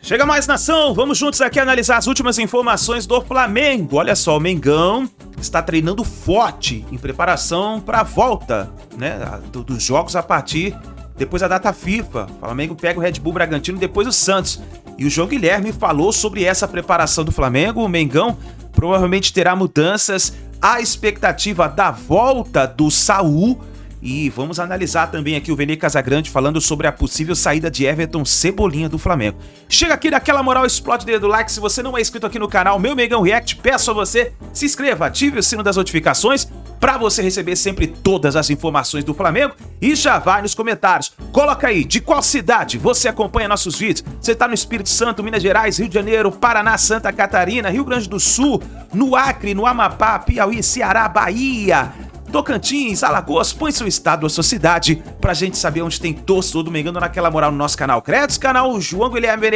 Chega mais, nação! Vamos juntos aqui analisar as últimas informações do Flamengo. Olha só, o Mengão está treinando forte em preparação para a volta, né, dos jogos a partir depois da data FIFA. O Flamengo pega o Red Bull Bragantino, depois o Santos. E o João Guilherme falou sobre essa preparação do Flamengo. O Mengão provavelmente terá mudanças. A expectativa da volta do Saul. E vamos analisar também aqui o Vene Casagrande falando sobre a possível saída de Everton Cebolinha do Flamengo. Chega aqui daquela moral, explode o dedo do like. Se você não é inscrito aqui no canal Meu Mengão React, peço a você, se inscreva, ative o sino das notificações para você receber sempre todas as informações do Flamengo. E já vai nos comentários, coloca aí de qual cidade você acompanha nossos vídeos. Você tá no Espírito Santo, Minas Gerais, Rio de Janeiro, Paraná, Santa Catarina, Rio Grande do Sul, no Acre, no Amapá, Piauí, Ceará, Bahia, Tocantins, Alagoas. Põe seu estado, a sua cidade, pra gente saber onde tem torcedor do Mengão naquela moral no nosso canal. Créditos, canal João Guilherme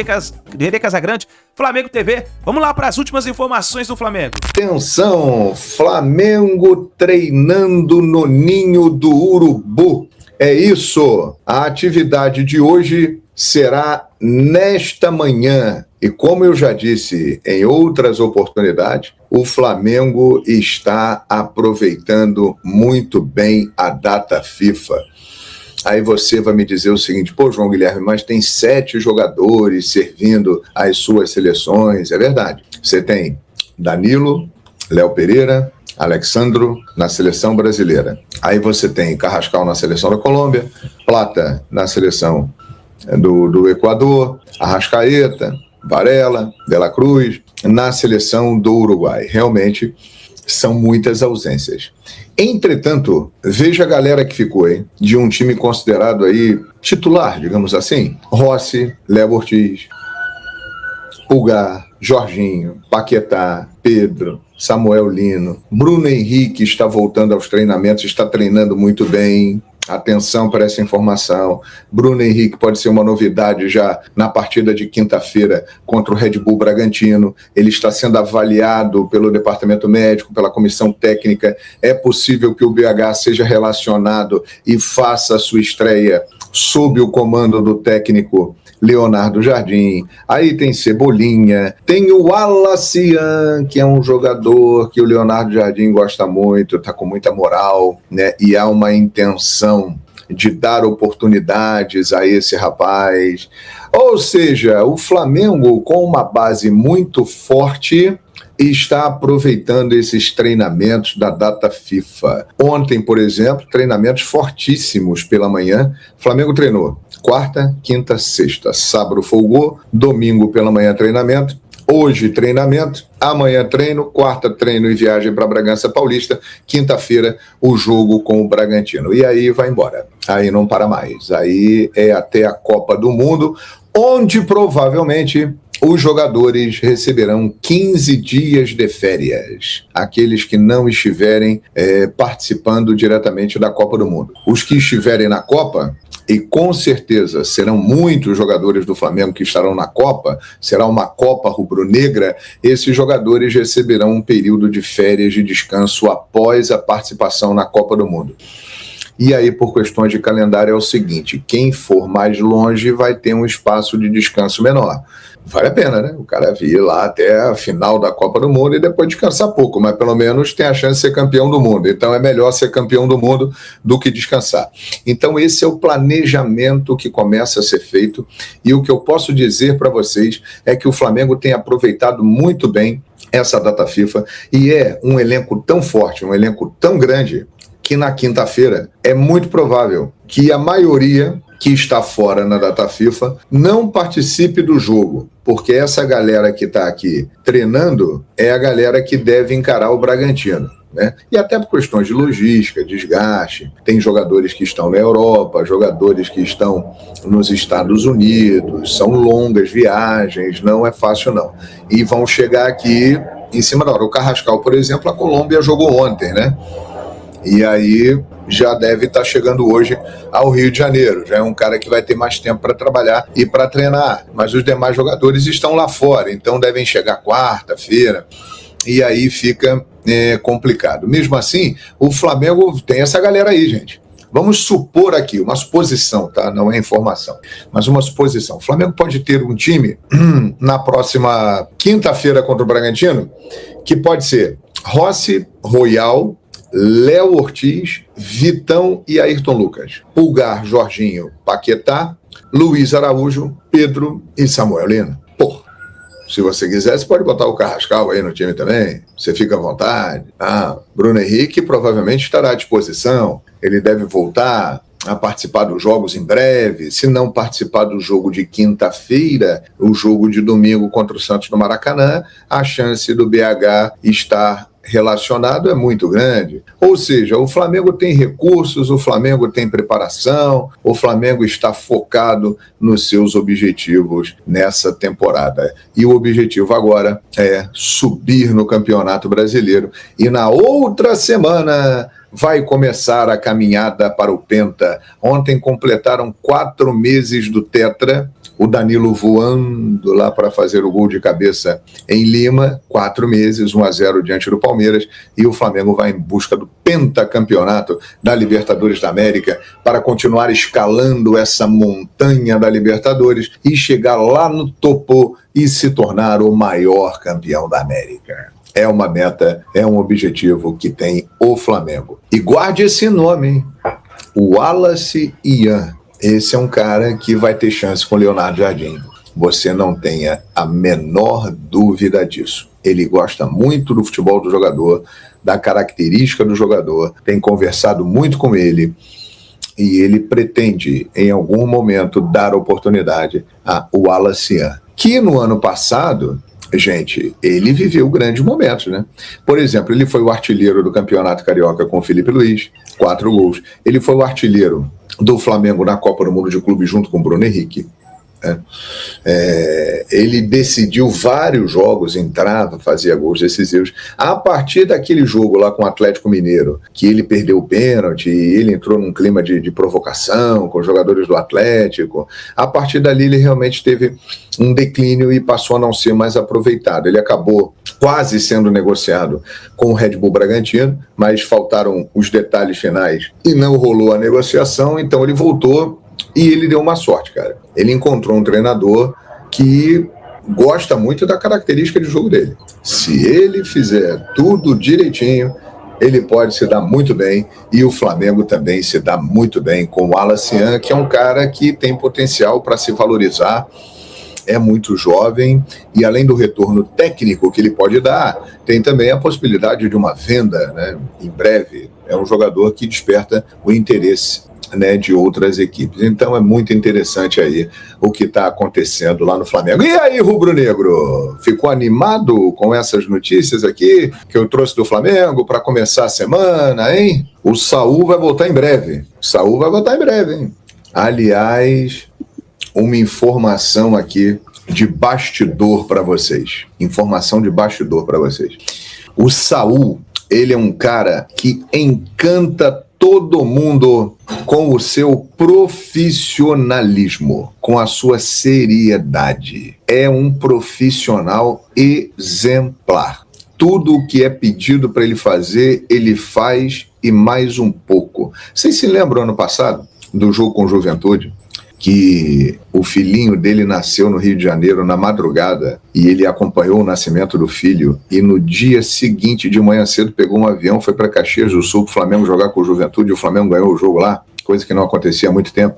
Vene Casagrande, Flamengo TV. Vamos lá para as últimas informações do Flamengo. Atenção, Flamengo treinando no ninho do Urubu. É isso, a atividade de hoje será nesta manhã. E como eu já disse em outras oportunidades, o Flamengo está aproveitando muito bem a data FIFA. Aí você vai me dizer o seguinte: pô, João Guilherme, mas tem 7 jogadores servindo as suas seleções. É verdade. Você tem Danilo, Léo Pereira, Alexandro na seleção brasileira. Aí você tem Carrascal na seleção da Colômbia, Plata na seleção do Equador, Arrascaeta, Varela, De La Cruz na seleção do Uruguai. Realmente são muitas ausências. Entretanto, veja a galera que ficou, hein? De um time considerado aí titular, digamos assim: Rossi, Léo Ortiz, Pulgar, Jorginho, Paquetá, Pedro, Samuel Lino, Bruno Henrique está voltando aos treinamentos, está treinando muito bem. Atenção para essa informação. Bruno Henrique pode ser uma novidade já na partida de quinta-feira contra o Red Bull Bragantino. Ele está sendo avaliado pelo departamento médico, pela comissão técnica. É possível que o BH seja relacionado e faça a sua estreia sob o comando do técnico Leonardo Jardim. Aí tem Cebolinha, tem o Alacian, que é um jogador que o Leonardo Jardim gosta muito, tá com muita moral, né? E há uma intenção de dar oportunidades a esse rapaz. Ou seja, o Flamengo, com uma base muito forte, está aproveitando esses treinamentos da data FIFA. Ontem, por exemplo, treinamentos fortíssimos pela manhã. O Flamengo treinou quarta, quinta, sexta. Sábado folgou, domingo pela manhã treinamento, hoje treinamento, amanhã treino, quarta treino e viagem para Bragança Paulista, quinta-feira o jogo com o Bragantino. E aí vai embora, aí não para mais. Aí é até a Copa do Mundo, onde provavelmente os jogadores receberão 15 dias de férias, aqueles que não estiverem participando diretamente da Copa do Mundo. Os que estiverem na Copa, e com certeza serão muitos jogadores do Flamengo que estarão na Copa, será uma Copa rubro-negra, esses jogadores receberão um período de férias de descanso após a participação na Copa do Mundo. E aí, por questões de calendário, é o seguinte: quem for mais longe vai ter um espaço de descanso menor. Vale a pena, né? O cara vir lá até a final da Copa do Mundo e depois descansar pouco, mas pelo menos tem a chance de ser campeão do mundo. Então é melhor ser campeão do mundo do que descansar. Então esse é o planejamento que começa a ser feito, e o que eu posso dizer para vocês é que o Flamengo tem aproveitado muito bem essa data FIFA, e é um elenco tão forte, um elenco tão grande, que na quinta-feira é muito provável que a maioria que está fora na data FIFA não participe do jogo, porque essa galera que está aqui treinando é a galera que deve encarar o Bragantino, né? E até por questões de logística, desgaste, tem jogadores que estão na Europa, jogadores que estão nos Estados Unidos, são longas viagens, não é fácil não, e vão chegar aqui em cima da hora. O Carrascal, por exemplo, a Colômbia jogou ontem, né? E aí já deve estar chegando hoje ao Rio de Janeiro. Já é um cara que vai ter mais tempo para trabalhar e para treinar. Mas os demais jogadores estão lá fora, então devem chegar quarta-feira. E aí fica complicado. Mesmo assim, o Flamengo tem essa galera aí, gente. Vamos supor aqui, uma suposição, tá? Não é informação, mas uma suposição. O Flamengo pode ter um time na próxima quinta-feira contra o Bragantino, que pode ser Rossi, Royal, Léo Ortiz, Vitão e Ayrton Lucas. Pulgar, Jorginho, Paquetá, Luiz Araújo, Pedro e Samuel Lino. Pô, se você quiser, você pode botar o Carrascal aí no time também. Você fica à vontade. Bruno Henrique provavelmente estará à disposição. Ele deve voltar a participar dos jogos em breve. Se não participar do jogo de quinta-feira, o jogo de domingo contra o Santos no Maracanã, a chance do BH estar relacionado é muito grande. Ou seja, o Flamengo tem recursos, o Flamengo tem preparação, o Flamengo está focado nos seus objetivos nessa temporada. E o objetivo agora é subir no Campeonato Brasileiro. E na outra semana vai começar a caminhada para o Penta. Ontem completaram 4 meses do Tetra, o Danilo voando lá para fazer o gol de cabeça em Lima, 4 meses, 1-0 diante do Palmeiras, e o Flamengo vai em busca do pentacampeonato da Libertadores da América para continuar escalando essa montanha da Libertadores e chegar lá no topo e se tornar o maior campeão da América. É uma meta, é um objetivo que tem o Flamengo. E guarde esse nome, hein? O Wallace Ian. Esse é um cara que vai ter chance com o Leonardo Jardim. Você não tenha a menor dúvida disso. Ele gosta muito do futebol do jogador, da característica do jogador, tem conversado muito com ele e ele pretende, em algum momento, dar oportunidade a Wallace Ian, que no ano passado, gente, ele viveu grandes momentos, né? Por exemplo, ele foi o artilheiro do Campeonato Carioca com o Felipe Luiz, 4 gols. Ele foi o artilheiro do Flamengo na Copa do Mundo de Clube junto com o Bruno Henrique. Ele decidiu vários jogos, entrava, fazia gols decisivos. A partir daquele jogo lá com o Atlético Mineiro, que ele perdeu o pênalti, ele entrou num clima de provocação com os jogadores do Atlético, a partir dali ele realmente teve um declínio e passou a não ser mais aproveitado. Ele acabou quase sendo negociado com o Red Bull Bragantino, mas faltaram os detalhes finais e não rolou a negociação, então ele voltou. E ele deu uma sorte, cara. Ele encontrou um treinador que gosta muito da característica de jogo dele. Se ele fizer tudo direitinho, ele pode se dar muito bem. E o Flamengo também se dá muito bem com o Wallace Ian, que é um cara que tem potencial para se valorizar. É muito jovem e, além do retorno técnico que ele pode dar, tem também a possibilidade de uma venda, né, em breve. É um jogador que desperta o interesse, né, de outras equipes. Então é muito interessante aí o que está acontecendo lá no Flamengo. E aí, rubro-negro, ficou animado com essas notícias aqui que eu trouxe do Flamengo para começar a semana, hein? O Saul vai voltar em breve. Hein? Aliás, uma informação aqui de bastidor para vocês. O Saul, ele é um cara que encanta todo mundo com o seu profissionalismo, com a sua seriedade. É um profissional exemplar. Tudo o que é pedido para ele fazer, ele faz e mais um pouco. Vocês se lembram ano passado do jogo com o Juventude? Que o filhinho dele nasceu no Rio de Janeiro na madrugada e ele acompanhou o nascimento do filho e no dia seguinte, de manhã cedo, pegou um avião, foi para Caxias do Sul para o Flamengo jogar com o Juventude e o Flamengo ganhou o jogo lá, coisa que não acontecia há muito tempo.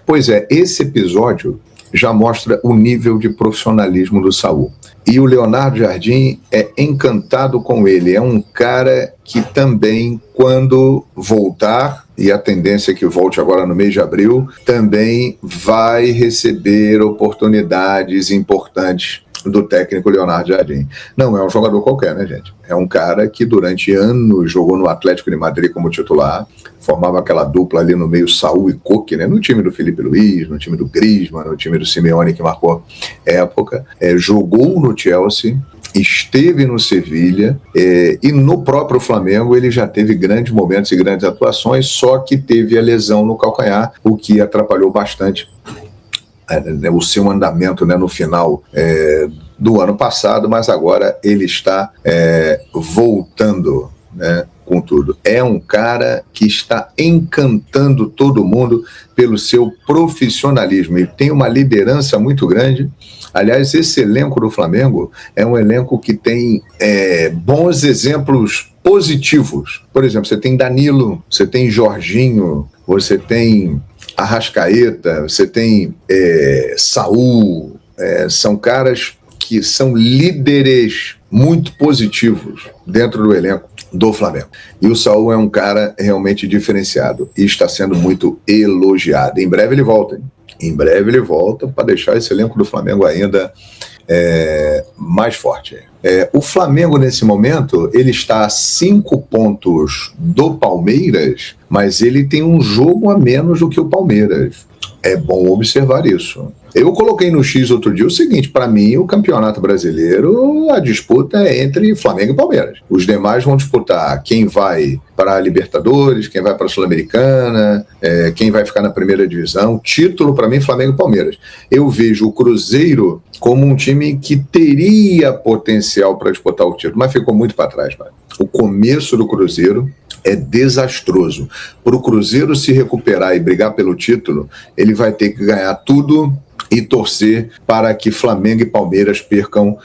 Pois é, esse episódio já mostra o nível de profissionalismo do Saul. E o Leonardo Jardim é encantado com ele, é um cara que também, quando voltar, e a tendência é que volte agora no mês de abril, também vai receber oportunidades importantes do técnico Leonardo Jardim. Não é um jogador qualquer, né, gente? É um cara que durante anos jogou no Atlético de Madrid como titular, formava aquela dupla ali no meio, Saul e Coque, né? No time do Felipe Luiz, no time do Griezmann, no time do Simeone, que marcou época. Jogou no Chelsea, esteve no Sevilha e no próprio Flamengo ele já teve grandes momentos e grandes atuações, só que teve a lesão no calcanhar, o que atrapalhou bastante o seu andamento, né, no final do ano passado, mas agora ele está voltando, né, com tudo. É um cara que está encantando todo mundo pelo seu profissionalismo e tem uma liderança muito grande. Aliás, esse elenco do Flamengo é um elenco que tem bons exemplos positivos. Por exemplo, você tem Danilo, você tem Jorginho, você tem Arrascaeta, você tem Saul, são caras que são líderes muito positivos dentro do elenco do Flamengo. E o Saul é um cara realmente diferenciado e está sendo muito elogiado. Em breve ele volta, hein? Em breve ele volta para deixar esse elenco do Flamengo ainda mais forte. O Flamengo, nesse momento, ele está a 5 pontos do Palmeiras, mas ele tem um jogo a menos do que o Palmeiras. É bom observar isso. Eu coloquei no X outro dia o seguinte: para mim, o Campeonato Brasileiro, a disputa é entre Flamengo e Palmeiras. Os demais vão disputar quem vai para a Libertadores, quem vai para a Sul-Americana, quem vai ficar na primeira divisão. Título, para mim, Flamengo e Palmeiras. Eu vejo o Cruzeiro como um time que teria potencial para disputar o título, mas ficou muito para trás, mano. O começo do Cruzeiro é desastroso. Para o Cruzeiro se recuperar e brigar pelo título, ele vai ter que ganhar tudo e torcer para que Flamengo e Palmeiras percam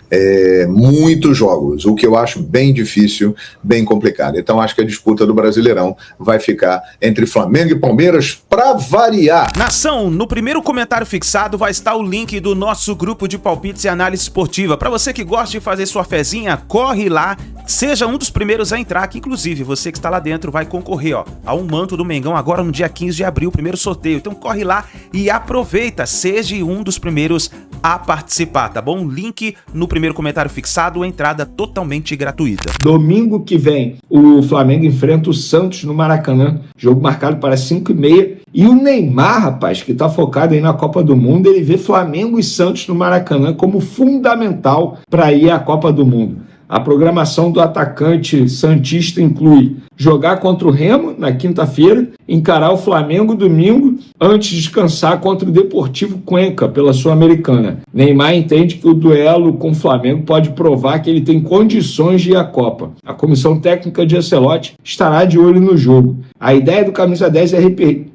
muitos jogos, o que eu acho bem difícil, bem complicado. Então acho que a disputa do Brasileirão vai ficar entre Flamengo e Palmeiras para variar. Nação, no primeiro comentário fixado vai estar o link do nosso grupo de palpites e análise esportiva. Para você que gosta de fazer sua fezinha, corre lá, seja um dos primeiros a entrar, que inclusive você que está lá dentro vai concorrer a um manto do Mengão agora no dia 15 de abril, o primeiro sorteio. Então corre lá e aproveita, seja um dos primeiros a participar, tá bom? Link no primeiro comentário fixado, entrada totalmente gratuita. Domingo que vem, o Flamengo enfrenta o Santos no Maracanã, jogo marcado para 5h30, e o Neymar, rapaz, que tá focado aí na Copa do Mundo, ele vê Flamengo e Santos no Maracanã como fundamental para ir à Copa do Mundo. A programação do atacante santista inclui jogar contra o Remo na quinta-feira, encarar o Flamengo domingo, antes de descansar contra o Deportivo Cuenca pela Sul-Americana. Neymar entende que o duelo com o Flamengo pode provar que ele tem condições de ir à Copa. A comissão técnica de Ancelotti estará de olho no jogo. A ideia do Camisa 10 é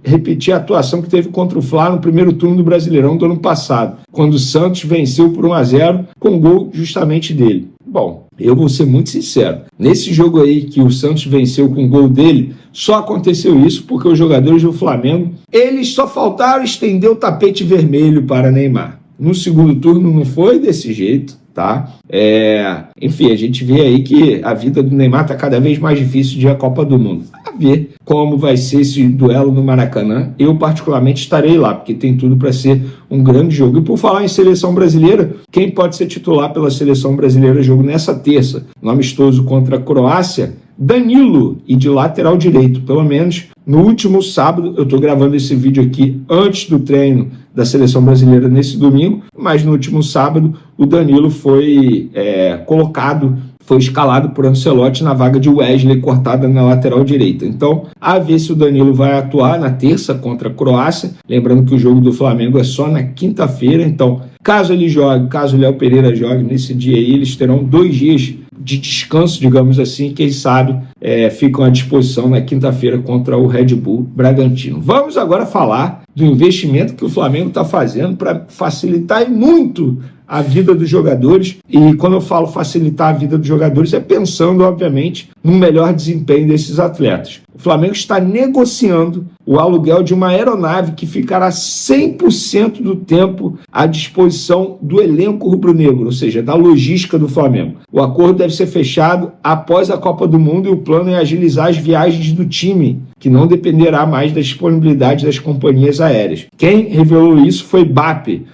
repetir a atuação que teve contra o Fla no primeiro turno do Brasileirão do ano passado, quando o Santos venceu por 1-0 com gol justamente dele. Bom, eu vou ser muito sincero, nesse jogo aí que o Santos venceu com o gol dele, só aconteceu isso porque os jogadores do Flamengo, eles só faltaram estender o tapete vermelho para Neymar. No segundo turno não foi desse jeito, tá? Enfim, a gente vê aí que a vida do Neymar está cada vez mais difícil de ir à Copa do Mundo. A ver como vai ser esse duelo no Maracanã. Eu particularmente estarei lá, porque tem tudo para ser um grande jogo. E por falar em seleção brasileira, quem pode ser titular pela seleção brasileira jogo nessa terça, no amistoso contra a Croácia? Danilo, e de lateral direito, pelo menos no último sábado. Eu estou gravando esse vídeo aqui antes do treino da seleção brasileira nesse domingo, mas no último sábado o Danilo foi escalado por Ancelotti na vaga de Wesley, cortada na lateral direita. Então, a ver se o Danilo vai atuar na terça contra a Croácia, lembrando que o jogo do Flamengo é só na quinta-feira. Então, caso ele jogue, caso o Léo Pereira jogue nesse dia aí, eles terão 2 dias de descanso, digamos assim, quem sabe ficam à disposição na quinta-feira contra o Red Bull Bragantino. Vamos agora falar do investimento que o Flamengo está fazendo para facilitar muito a vida dos jogadores, e quando eu falo facilitar a vida dos jogadores é pensando, obviamente, no melhor desempenho desses atletas. O Flamengo está negociando o aluguel de uma aeronave que ficará 100% do tempo à disposição do elenco rubro-negro, ou seja, da logística do Flamengo. O acordo deve ser fechado após a Copa do Mundo e o plano é agilizar as viagens do time, que não dependerá mais da disponibilidade das companhias aéreas. Quem revelou isso foi Bappe,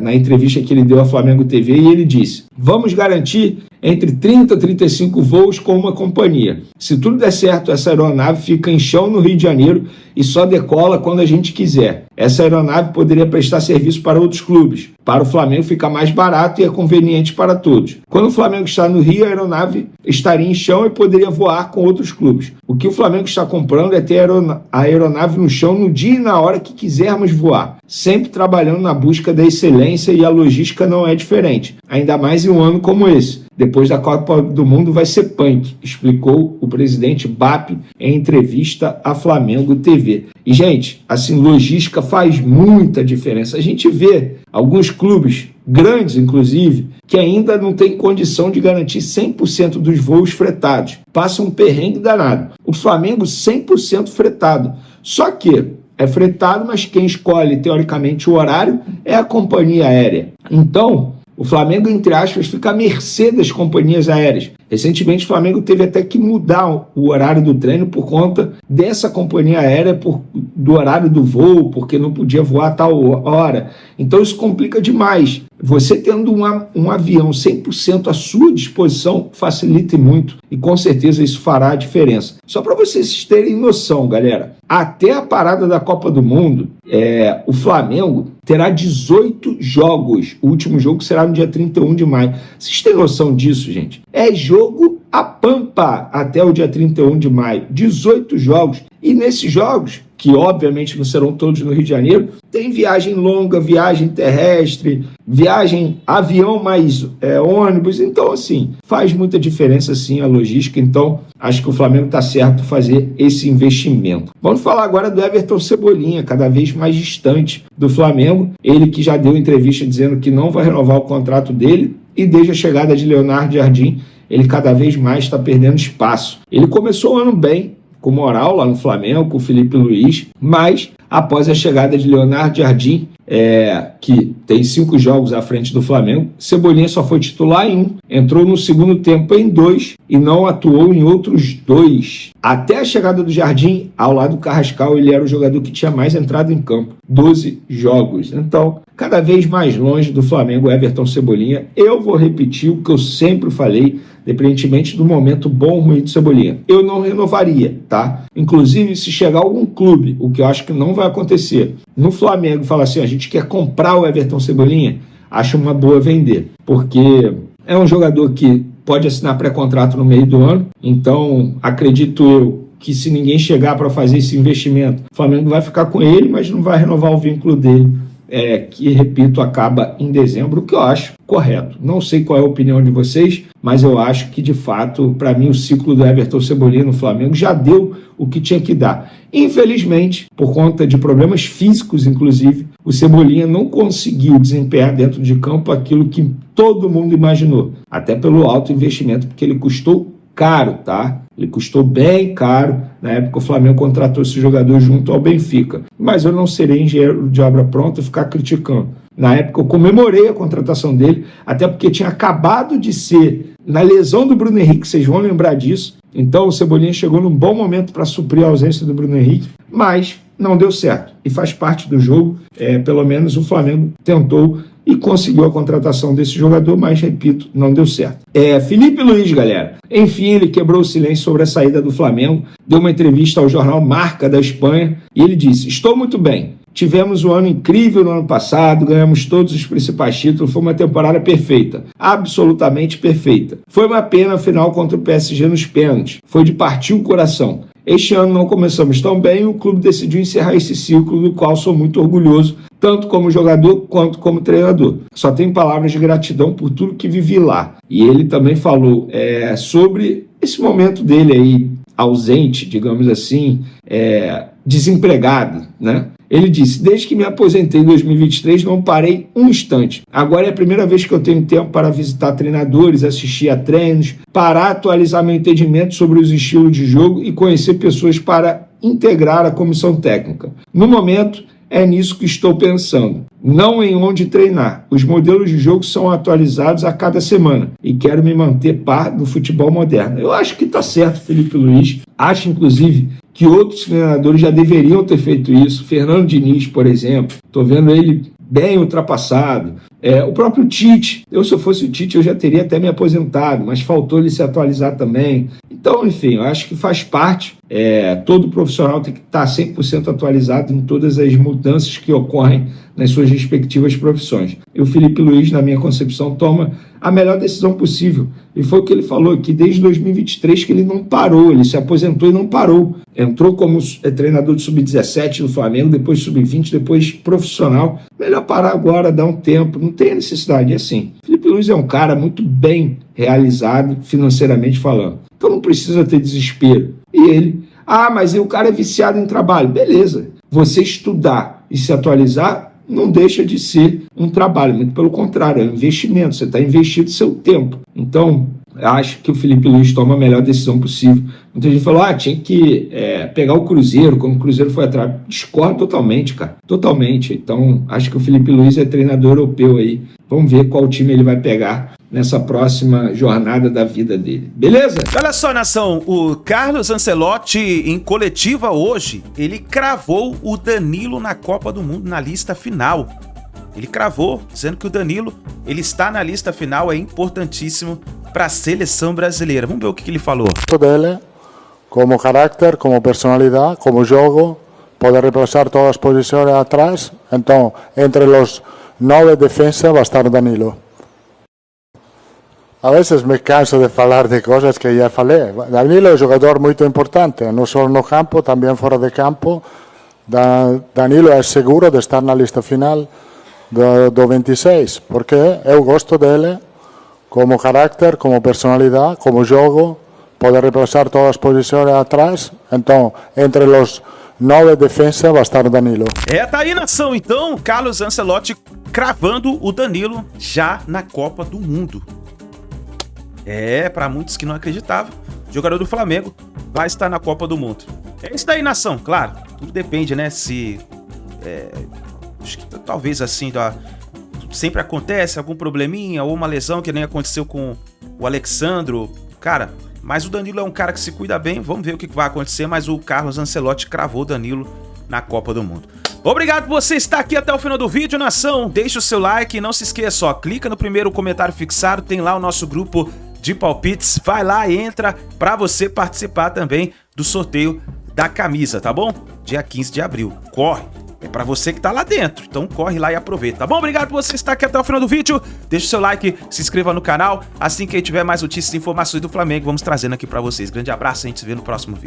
na entrevista que ele deu à Flamengo TV, e ele disse: vamos garantir entre 30 e 35 voos com uma companhia. Se tudo der certo, essa aeronave fica em chão no Rio de Janeiro e só decola quando a gente quiser. Essa aeronave poderia prestar serviço para outros clubes. Para o Flamengo fica mais barato e é conveniente para todos. Quando o Flamengo está no Rio, a aeronave estaria em chão e poderia voar com outros clubes. O que o Flamengo está comprando é ter a aeronave no chão no dia e na hora que quisermos voar, sempre trabalhando na busca da excelência, e a logística não é diferente, ainda mais em um ano como esse. depois da Copa do Mundo vai ser punk, explicou o presidente BAP em entrevista à Flamengo TV. E, gente, assim, logística faz muita diferença. A gente vê alguns clubes, grandes inclusive, que ainda não têm condição de garantir 100% dos voos fretados. Passa um perrengue danado. O Flamengo 100% fretado. Só que é fretado, mas quem escolhe, teoricamente, o horário é a companhia aérea. Então, o Flamengo, entre aspas, fica à mercê das companhias aéreas. Recentemente, o Flamengo teve até que mudar o horário do treino por conta dessa companhia aérea, do horário do voo, porque não podia voar a tal hora. Então, isso complica demais. Você tendo um avião 100% à sua disposição facilita muito e com certeza isso fará a diferença. Só para vocês terem noção, galera, até a parada da Copa do Mundo, o Flamengo terá 18 jogos. O último jogo será no dia 31 de maio. Vocês têm noção disso, gente? É jogo a pampa até o dia 31 de maio. 18 jogos. E nesses jogos, que obviamente não serão todos no Rio de Janeiro, tem viagem longa, viagem terrestre, viagem avião mais ônibus. Então, assim, faz muita diferença, sim, a logística. Então, acho que o Flamengo está certo fazer esse investimento. Vamos falar agora do Everton Cebolinha, cada vez mais distante do Flamengo. Ele que já deu entrevista dizendo que não vai renovar o contrato dele e desde a chegada de Leonardo Jardim, ele cada vez mais está perdendo espaço. Ele começou o ano bem, com moral lá no Flamengo, com o Felipe Luiz, mas após a chegada de Leonardo Jardim, que tem 5 jogos à frente do Flamengo, Cebolinha só foi titular em 1, entrou no segundo tempo em 2 e não atuou em outros 2. Até a chegada do Jardim, ao lado do Carrascal, ele era o jogador que tinha mais entrado em campo, 12 jogos. Então, cada vez mais longe do Flamengo, Everton Cebolinha. Eu vou repetir o que eu sempre falei, independentemente do momento bom ou ruim do Cebolinha. Eu não renovaria, tá? Inclusive, se chegar algum clube, o que eu acho que não vai acontecer, no Flamengo, falar assim, a gente quer comprar o Everton Cebolinha, acho uma boa vender, porque é um jogador que pode assinar pré-contrato no meio do ano, então acredito eu que se ninguém chegar para fazer esse investimento, o Flamengo vai ficar com ele, mas não vai renovar o vínculo dele, que, repito, acaba em dezembro, o que eu acho correto. Não sei qual é a opinião de vocês, mas eu acho que, de fato, para mim, o ciclo do Everton Cebolinha no Flamengo já deu o que tinha que dar. Infelizmente, por conta de problemas físicos, inclusive, o Cebolinha não conseguiu desempenhar dentro de campo aquilo que todo mundo imaginou, até pelo alto investimento, porque ele custou caro, tá? Ele custou bem caro. Na época o Flamengo contratou esse jogador junto ao Benfica. Mas eu não serei engenheiro de obra pronta e ficar criticando. Na época eu comemorei a contratação dele, até porque tinha acabado de ser na lesão do Bruno Henrique, vocês vão lembrar disso. Então o Cebolinha chegou num bom momento para suprir a ausência do Bruno Henrique, mas não deu certo. E faz parte do jogo, pelo menos o Flamengo tentou e conseguiu a contratação desse jogador, mas, repito, não deu certo. Felipe Luiz, galera. Enfim, ele quebrou o silêncio sobre a saída do Flamengo, deu uma entrevista ao jornal Marca da Espanha e ele disse: estou muito bem. Tivemos um ano incrível no ano passado, ganhamos todos os principais títulos, foi uma temporada perfeita, absolutamente perfeita. Foi uma pena a final contra o PSG nos pênaltis, foi de partir o coração. Este ano não começamos tão bem e o clube decidiu encerrar esse ciclo, do qual sou muito orgulhoso, tanto como jogador quanto como treinador. Só tenho palavras de gratidão por tudo que vivi lá. E ele também falou sobre esse momento dele aí, ausente, digamos assim, desempregado, né? Ele disse: desde que me aposentei em 2023, não parei um instante. Agora é a primeira vez que eu tenho tempo para visitar treinadores, assistir a treinos, para atualizar meu entendimento sobre os estilos de jogo e conhecer pessoas para integrar a comissão técnica. No momento, é nisso que estou pensando, não em onde treinar. Os modelos de jogo são atualizados a cada semana e quero me manter par do futebol moderno. Eu acho que está certo, Felipe Luiz. Acho, inclusive, que outros treinadores já deveriam ter feito isso. Fernando Diniz, por exemplo, estou vendo ele bem ultrapassado. O próprio Tite, se eu fosse o Tite, eu já teria até me aposentado, mas faltou ele se atualizar também. Então, enfim, eu acho que faz parte. Todo profissional tem que estar 100% atualizado em todas as mudanças que ocorrem nas suas respectivas profissões. E o Felipe Luiz, na minha concepção, toma a melhor decisão possível. E foi o que ele falou, que desde 2023 que ele não parou, ele se aposentou e não parou. Entrou como treinador de sub-17 do Flamengo, depois sub-20, depois profissional. Melhor parar agora, dar um tempo, não tem necessidade. É assim, Felipe Luiz é um cara muito bem realizado financeiramente falando. Então não precisa ter desespero. E ele, mas o cara é viciado em trabalho. Beleza, você estudar e se atualizar não deixa de ser um trabalho, muito pelo contrário, é um investimento, você está investindo seu tempo. Então, acho que o Felipe Luiz toma a melhor decisão possível. Muita gente falou, tinha que pegar o Cruzeiro, como o Cruzeiro foi atrás. Discordo totalmente, cara, totalmente. Então, acho que o Felipe Luiz é treinador europeu aí. Vamos ver qual time ele vai pegar nessa próxima jornada da vida dele. Beleza? Olha só, nação, o Carlos Ancelotti, em coletiva hoje, ele cravou o Danilo na Copa do Mundo, na lista final. Ele cravou, dizendo que o Danilo, ele está na lista final, é importantíssimo para a seleção brasileira. Vamos ver o que ele falou. Dele, como carácter, como personalidade, como jogo, pode reemplazar todas as posições atrás. Então, entre os 9 defensas vai estar Danilo. A veces me canso de falar de cosas que ya falei. Danilo é um jogador muito importante, não só no campo, também fora de campo. Danilo é seguro de estar na lista final do 26, porque eu gosto dele como carácter, como personalidade, como jogo, pode reemplazar todas as posições atrás. Então, entre os 9 defensas vai estar Danilo. Tá aí, nação, então, Carlos Ancelotti cravando o Danilo já na Copa do Mundo. Para muitos que não acreditavam, o jogador do Flamengo vai estar na Copa do Mundo. É isso daí, nação, claro. Tudo depende, né? Se. Acho que talvez assim, sempre acontece algum probleminha ou uma lesão que nem aconteceu com o Alexandro. Cara, mas o Danilo é um cara que se cuida bem. Vamos ver o que vai acontecer. Mas o Carlos Ancelotti cravou o Danilo na Copa do Mundo. Obrigado por você estar aqui até o final do vídeo, nação. Deixa o seu like e não se esqueça, clica no primeiro comentário fixado, tem lá o nosso grupo de palpites, vai lá e entra para você participar também do sorteio da camisa, tá bom? Dia 15 de abril, corre, é para você que tá lá dentro, então corre lá e aproveita, tá bom? Obrigado por você estar aqui até o final do vídeo, deixa o seu like, se inscreva no canal, assim que tiver mais notícias e informações do Flamengo, vamos trazendo aqui para vocês. Grande abraço, a gente se vê no próximo vídeo.